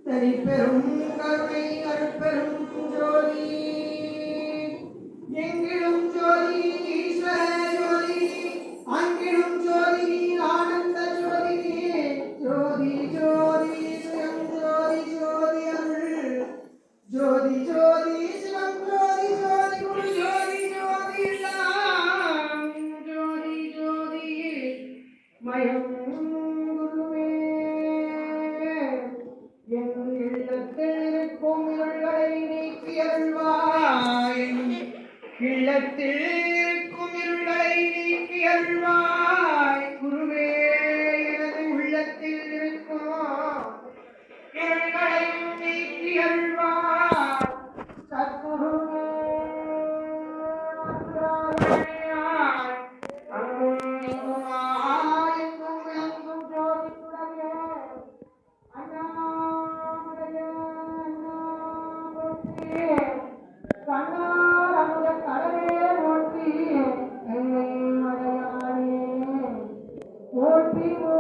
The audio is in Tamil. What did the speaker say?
தனிப்பெரும் கருணை அருட்பெரும் ஜோதி எங்கிலும் ஜோதி ஈஸ்வர ஜோதி அங்கிலும் ஜோதி ஆனந்த ஜோதி ஜோதி ஜோதி சிவம் ஜோதி ஜோதி அருள் ஜோதி ஜோதி சிவம் ஜோதி ஜோதி குரு ஜோதி ஜோதி எல்லாம் ஜோதி ஜோதி மயம் குருவே என் இல்லத்தில் இருக்கும் இருள்களை நீக்கி அருள்வாய் இல்லத்தில் இருக்கும் இருள்களை நீக்கி அருள்வாய் குருவே எனது உள்ளத்தில் இருக்கும் இருள்களையும் நீக்கி அருள்வாய் சத்குருவே People